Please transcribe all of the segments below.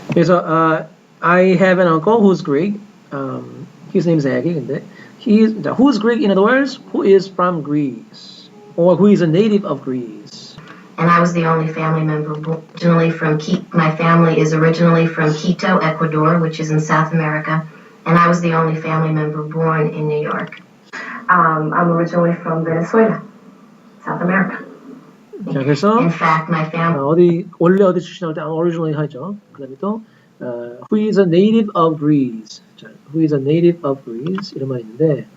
그래서 I have an uncle who's Greek. His name is Agi. 근데 who's Greek? In other words, who is from Greece or who is a native of Greece. And I was the only family member originally from Quito. My family is originally from Quito, Ecuador, which is in South America. And I was the only family member born in New York. I'm originally from Venezuela, South America. 자, 그래서 In fact, my family 원래 어디 출신할 때 originally 하죠. 그다음에 또 who is a native of Greece. 자, who is a native of Greece 이런 말이 있는데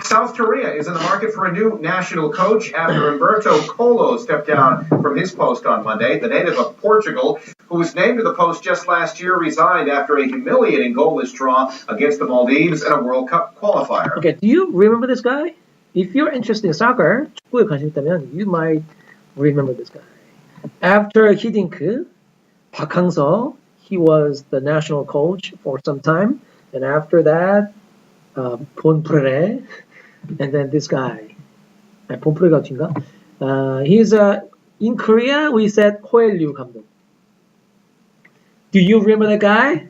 South Korea is in the market for a new national coach after Humberto Colo stepped down from his post on Monday. The native of Portugal, who was named to the post just last year, resigned after a humiliating goalless draw against the Maldives in a World Cup qualifier. Okay, do you remember this guy? If you're interested in soccer, 축구에 관심 있다면 you might remember this guy. After Hiddink, Park Hang-seo, he was the national coach for some time, and after that, 본프레, and then this guy, 본프레가 어딘가? He's in Korea. We said 코엘류 감독. Do you remember that guy?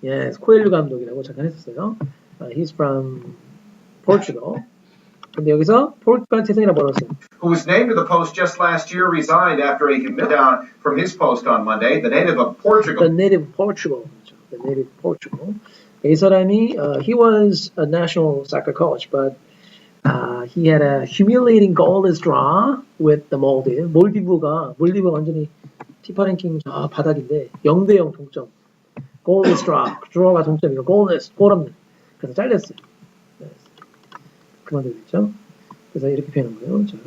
Yes, 코엘류 감독이라고 잠깐 했었어요. He's from Portugal. 근데 여기서 포르투갈 태생이라 벌었어요. Who was named to the post just last year, resigned after a down from his post on Monday. The native of Portugal. The native of Portugal. The native of Portugal. 이 사람이 he was a national soccer coach, but he had a humiliating goalless draw with the Maldives. 몰디브가 완전히 피파 랭킹 바닥인데 0대0 동점. goalless draw가 동점이고 goalless 골 없는. 그래서 잘렸어요. 그만두겠죠. 그래서 이렇게 표현한 거예요. 자.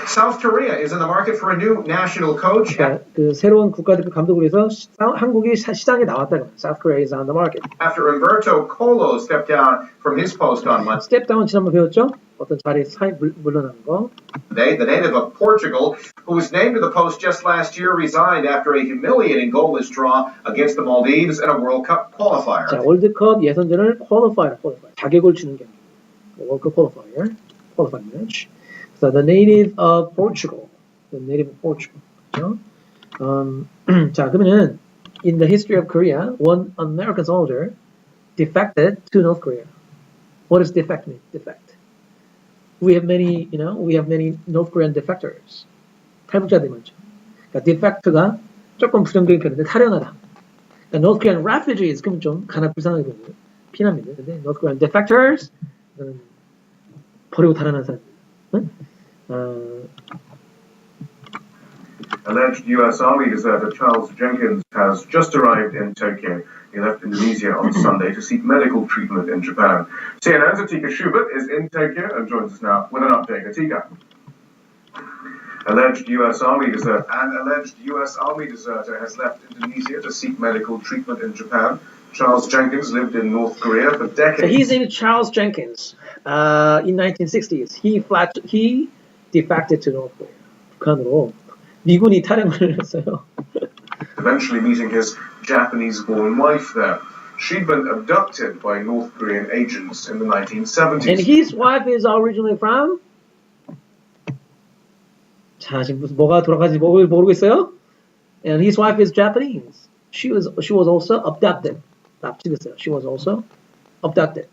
South Korea is in the market for a new national coach. 그러니까 그 새로운 국가대표 감독을 위해서 한국이 시장에 나왔다고. South Korea is on the market. After Humberto Colo stepped down from his post on Monday. Step down 지난번 배웠죠? 어떤 자리에서 물러나는 거. The native of Portugal, who was named to the post just last year, resigned after a humiliating goalless draw against the Maldives in a World Cup qualifier. 자, 월드컵 예선전을 qualifier. 자격을 주는 게 월드컵 qualifier match. So the native of Portugal. 그렇죠? 자, 그러면은 in the history of Korea, one American soldier defected to North Korea. What does defect mean? Defect. We have many North Korean defectors. 탈북자들이 많죠. 그러니까 defect가 조금 부정적인 표현인데 탈연하다. 그러니까 North Korean refugees 그럼 좀 불쌍하게 보여요. 피난민들. 근데 North Korean defectors 버리고 탈환한 사람들. 응? Alleged U.S. Army deserter Charles Jenkins has just arrived in Tokyo. He left Indonesia on Sunday to seek medical treatment in Japan. CNN's Atika Schubert is in Tokyo and joins us now with an update. Atika. Alleged U.S. Army deserter has left Indonesia to seek medical treatment in Japan. Charles Jenkins lived in North Korea for decades. So his name is Charles Jenkins. In 1960s, he defected to North Korea. 북한으로 미군이 탈영을 했어요. Eventually meeting his Japanese-born wife there. She'd been abducted by North Korean agents in the 1970s. And his wife is originally from? 자, 지금 무슨 뭐가 돌아가지 모르겠어요? And his wife is Japanese. She was also abducted. 납치됐어요. She was also abducted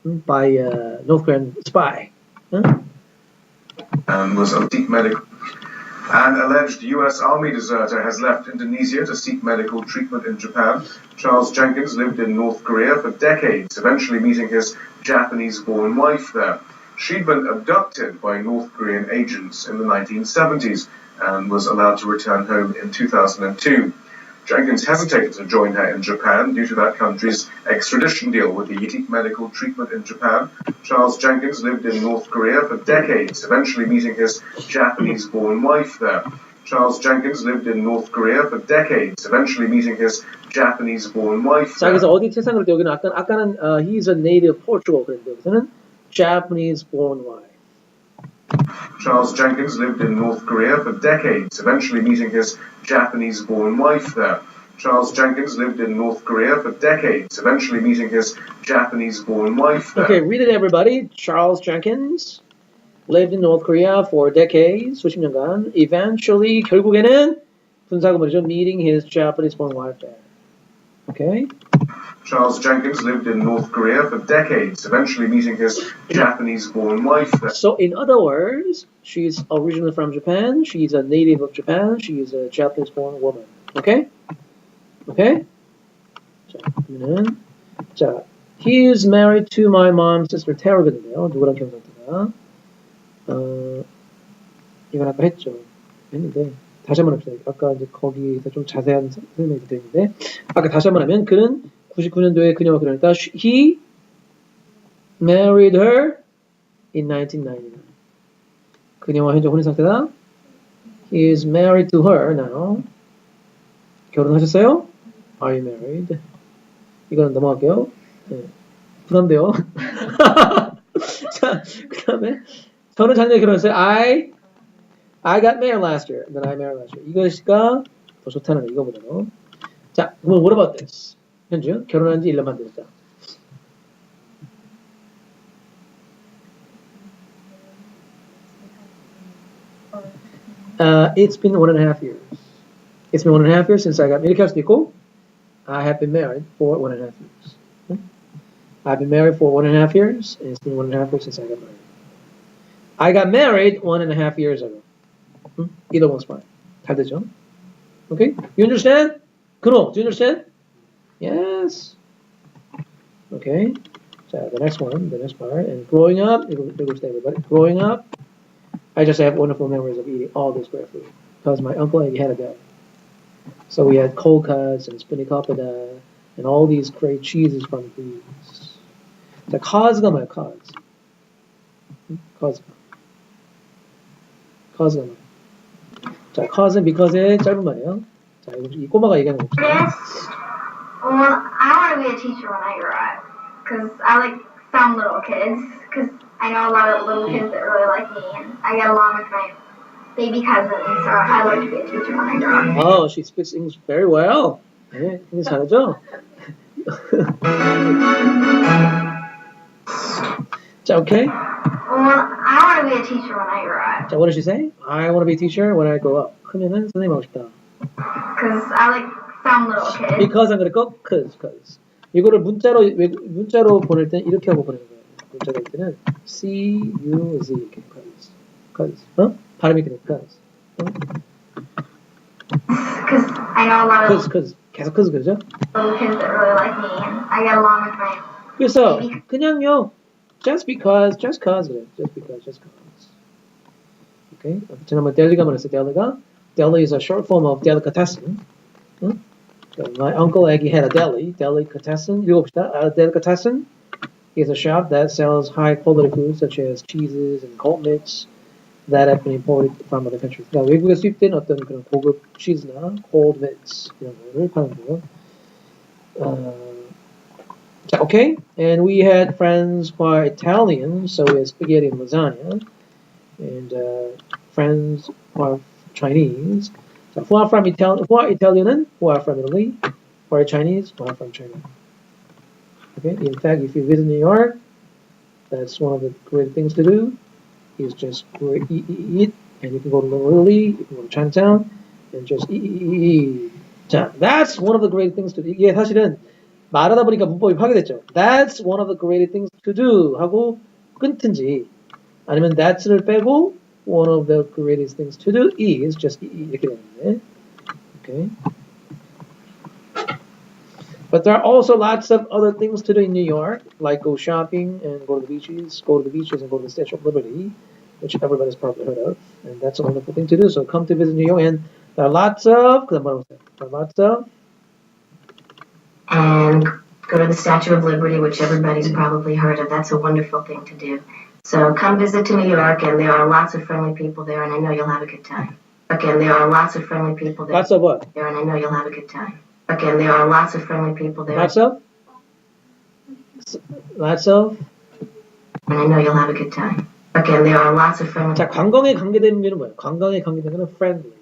by a North Korean spy. And was on seek medical. An alleged U.S. Army deserter has left Indonesia to seek medical treatment in Japan. Charles Jenkins lived in North Korea for decades, eventually meeting his Japanese-born wife there. She'd been abducted by North Korean agents in the 1970s and was allowed to return home in 2002. Jenkins hesitated to join her in Japan due to that country's extradition deal with the seek medical treatment in Japan. Charles Jenkins lived in North Korea for decades, eventually meeting his Japanese-born wife there. Charles Jenkins lived in North Korea for decades, eventually meeting his Japanese-born wife 자, there. 그래서 어디 태생을 때 여기는 아까는 he's a native Portugal 그랬는데 여기서는 Japanese-born wife. Charles Jenkins lived in North Korea for decades, eventually meeting his Japanese-born wife there. Charles Jenkins lived in North Korea for decades, eventually meeting his Japanese-born wife there. Okay, read it everybody. Charles Jenkins lived in North Korea for decades, 수십 년간. Eventually, 결국에는 분사구문이죠. Meeting his Japanese-born wife there. Okay? Charles Jenkins lived in North Korea for decades, eventually meeting his Japanese-born wife there. So in other words, she's originally from Japan. She's a native of Japan. She's a Japanese-born woman. Okay? Okay? 자, 그러면은 자, he is married to my mom's sister 태어겠는데요. 누구랑 결혼 상태가? 이건 아까 했는데 다시 한번 합시다. 아까 이제 거기서 좀 자세한 설명이 되어 있는데 아까 다시 한번 하면 그는 99년도에 그녀와 결혼했다. He married her in 1999. 그녀와 현재 혼인 상태다. He is married to her now. 결혼하셨어요? Are you married? 이거는 넘어갈게요. 네. 부담돼요. 자, 그 다음에 저는 작년에 결혼했어요. I got married last year. Then I married last year. 이것이가 더 좋다는 거, 이거보다는. 자, 그럼 what about this? 현주, 결혼한 지 1년 반 됐다. It's been 1.5 years. It's been 1.5 years since I got married. 이렇게 할 수도 있고, I have been married for 1.5 years. I've been married for 1.5 years, and it's been 1.5 years since I got married. I got married 1.5 years ago. Either one's fine. 잘 되죠? Okay? You understand? 그럼, do you understand? Yes. Okay. So the next one, the next part, and growing up, everybody. Growing up, I just have wonderful memories of eating all this great food because my uncle he had a deli. So we had cold cuts and spanakopita and all these great cheeses from Greece. 자, caus가 뭐야, cause. caus가 뭐야. 자, cause는 because의 짧은 말이에요. 자, 이 꼬마가 얘기하는 거 봅시다. Well, I want to be a teacher when I grow up because I like some little kids because I know a lot of little kids that really like me and I get along with my baby cousins, so I like to be a teacher when I grow up. Oh, she speaks English very well. 네, English 잘하죠? 자, okay. Well, I want to be a teacher when I grow up 자, what did she say? I want to be a teacher when I grow up. 크면은 선생님 하고 싶다. because I like some little kids. Because 안 그랬고, cause. 이거를 문자로 보낼 때는 이렇게 하고 보내는 거예요. 문자가 할 때는 C-U-Z 이렇게 cause. 어? 발음이 그래, cause. Because I know a lot of cause. 계속 cause 그러죠? little kids that really like me and I get along with my 그래서 baby. 그냥요. Just cause 그래. Just cause. Okay. 지난번에 deli가 말했어요. Deli is a short form of delicatessen. 응? My uncle Aggie had a delicatessen. 읽어봅시다. A delicatessen is a shop that sells high quality foods such as cheeses and cold meats that have been imported from other countries. 그러니까 외국에 수입된 어떤 그런 고급 치즈나 cold meats 이런 거를 파는 거예요. Okay, and we had friends who are Italian, so we had spaghetti and lasagna, and friends who are Chinese. So who are from who are Italian, who are from Italy, who are Chinese, who are from China. Okay, in fact, if you visit New York, that's one of the great things to do, is just eat, and you can go to Little Italy, you can go to Chinatown, and just eat. 자, that's one of the great things to do. 이게 사실은 말하다 보니까 문법이 파괴됐죠. That's one of the great things to do 하고 끊든지 아니면 that's를 빼고 one of the greatest things to do is just 이렇게 되는데. Okay. But there are also lots of other things to do in New York, like go shopping and go to the beaches and go to the Statue of Liberty, which everybody's probably heard of, and that's a wonderful thing to do. So come to visit New York, and there are lots of, And go to the Statue of Liberty, which everybody's probably heard of. That's a wonderful thing to do. So come visit to New York, and there are lots of friendly people there, and I know you'll have a good time. Again, there are lots of friendly people there. Lots of what? There, and I know you'll have a good time. Again, there are lots of friendly people there. Lots of? Lots of? And I know you'll have a good time. Again, there are lots of friendly 자, 관광에 관계된 의미는 뭐예요? 관광에 관계된 거는 friendly.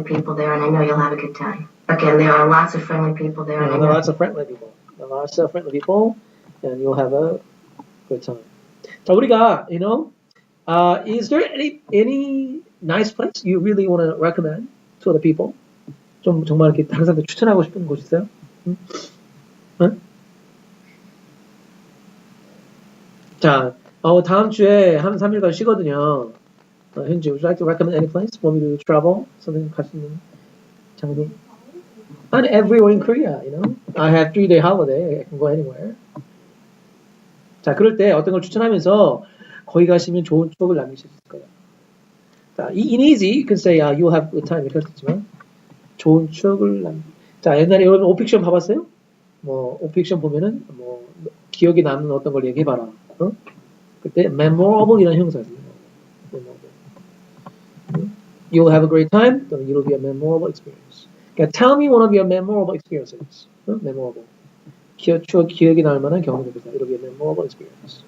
people there, and I know you'll have a good time. Again, there are lots of friendly people there. And there are lots of friendly people. There are lots of friendly people, and you'll have a good time. 자, 우리가, is there any nice place you really want to recommend to other people? 좀 정말 이렇게 다른 사람들 추천하고 싶은 곳 있어요? 응? 응? 자, 다음 주에 한 3일간 쉬거든요. 현지, would you like to recommend any place for me to travel? 선생님 갈 수 있는 장소? And everywhere in Korea, you know. I have 3-day holiday. I can go anywhere. 자, 그럴 때 어떤 걸 추천하면서 거기 가시면 좋은 추억을 남기실 수 있을 거예요. 자, in easy, you can say, you'll have good time. 이렇게 할 수 있지만, 좋은 추억을 자, 옛날에 여러분 오픽션 봐봤어요? 뭐, 오픽션 보면은, 뭐, 기억에 남는 어떤 걸 얘기해봐라. 어? 그때 memorable이라는 형사가 있어요. memorable. You'll have a great time, 또는 it'll be a memorable experience. 그러니까 tell me one of your memorable experiences. memorable. 기억이 날 만한 경험이 되겠다. It'll be a memorable experience.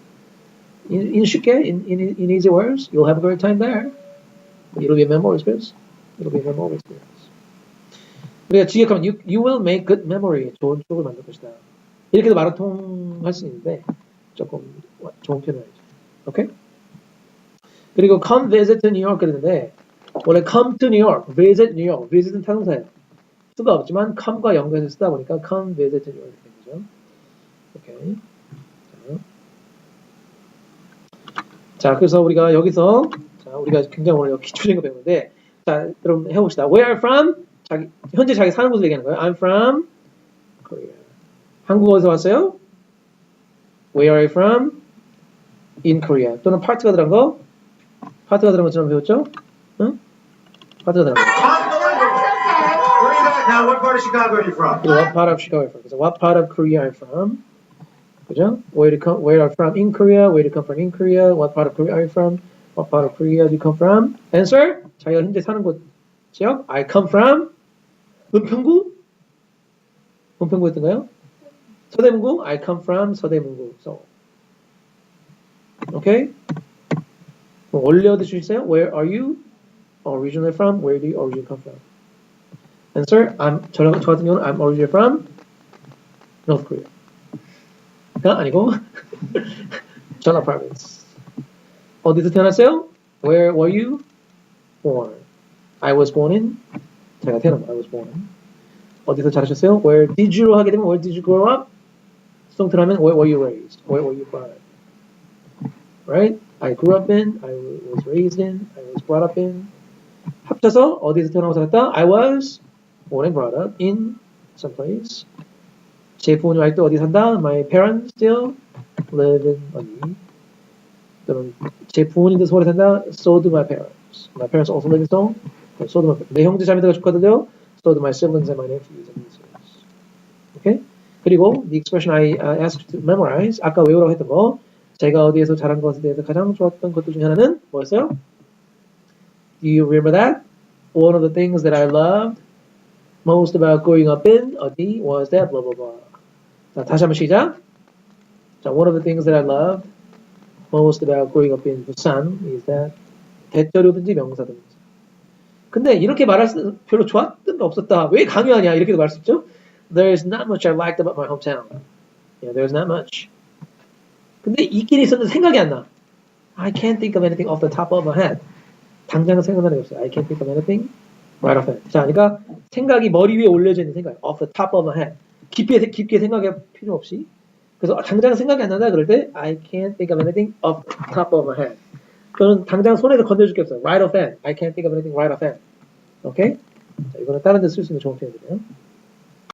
In 쉽게, in easy words, you'll have a great time there. It'll be a memorable experience. It'll be a memorable experience. 우리가 지역하면 you will make good memory. 좋은 추억을 만들 것이다. 이렇게도 말은 통할 수 있는데 조금 좋은 표현을 해야죠. 오케이? 그리고 come visit to New York 그랬는데 원래 come to New York, visit New York, visit은 타동사예요. 수가 없지만 come과 연결해서 쓰다 보니까 come visit to New York 이렇게 되죠. 오케이. 자, 그래서 우리가 여기서 우리가 굉장히 오늘 기초적인 거 배우는데 자, 여러분 해봅시다. Where are you from? 현재 자기 사는 곳을 얘기하는 거예요. I'm from Korea. 한국 어디서 왔어요? Where are you from? In Korea. 또는 파트가 들어간 거? 파트가 들어간 것처럼 배웠죠? 응? 파트가 들어간 거. Now, what part of Chicago are you from? What part of Chicago are you from? 그래서 what part of Korea are you from? 그죠? Where are you from in Korea? Where do you come from in Korea? What part of Korea are you from? What part of Korea do you come from? Answer? 자기가 현재 사는 곳 지역? I come from 은평구? 은평구였던가요? 서대문구? I come from 서대문구. So, okay? 원래 어디 주시세요? Where are you originally from? Where do you originally come from? Answer? 저 같은 경우는 I'm originally from North Korea. 가 아니고 전라 province. 어디서 태어났어요? Where were you born? I was born in 제가 태어난 I was born in. 어디서 자라셨어요? Where did you 하게 되면 Where did you grow up? 수동태로 하면 Where were you raised? Where were you brought up? Right? I grew up in, I was raised in, I was brought up in. 합쳐서 어디서 태어나고 살았다? I was born and brought up in some place. 제 부모님 아직도 어디 산다? My parents still live in 어디? 또는 제 부모님도 서울에 산다? So do my parents. My parents also live in Seoul. So do my 내 형제 자매들과 조카들도요. So do my siblings and my nephews and nieces. Okay? 그리고 the expression I asked to memorize 아까 외우라고 했던 거 제가 어디에서 자란 것에 대해서 가장 좋았던 것들 중에 하나는 뭐였어요? Do you remember that? One of the things that I loved most about growing up in 어디 was that blah blah blah. 자, 다시 한번 시작. 자, one of the things that I loved most about growing up in Busan is that 대절이든지 명사든지. 근데 이렇게 말할 수 별로 좋았던 거 없었다. 왜 강요하냐 이렇게도 말할 수 있죠. There's not much I liked about my hometown. Yeah, there's not much. 근데 있긴 있었는데 생각이 안 나. I can't think of anything off the top of my head. 당장 생각나는 게 없어요. I can't think of anything right off the head. 자, 그러니까 생각이 머리 위에 올려져 있는 생각. Off the top of my head. 깊게 생각할 필요 없이. 그래서 당장 생각이 안 난다 그럴 때 I can't think of anything off the top of my head. 저는 당장 손에서 건져줄 게 없어요. Right off hand. I can't think of anything right off hand. 오케이? 자, 이거는 다른 데 쓸 수 있는 좋은 표현이에요.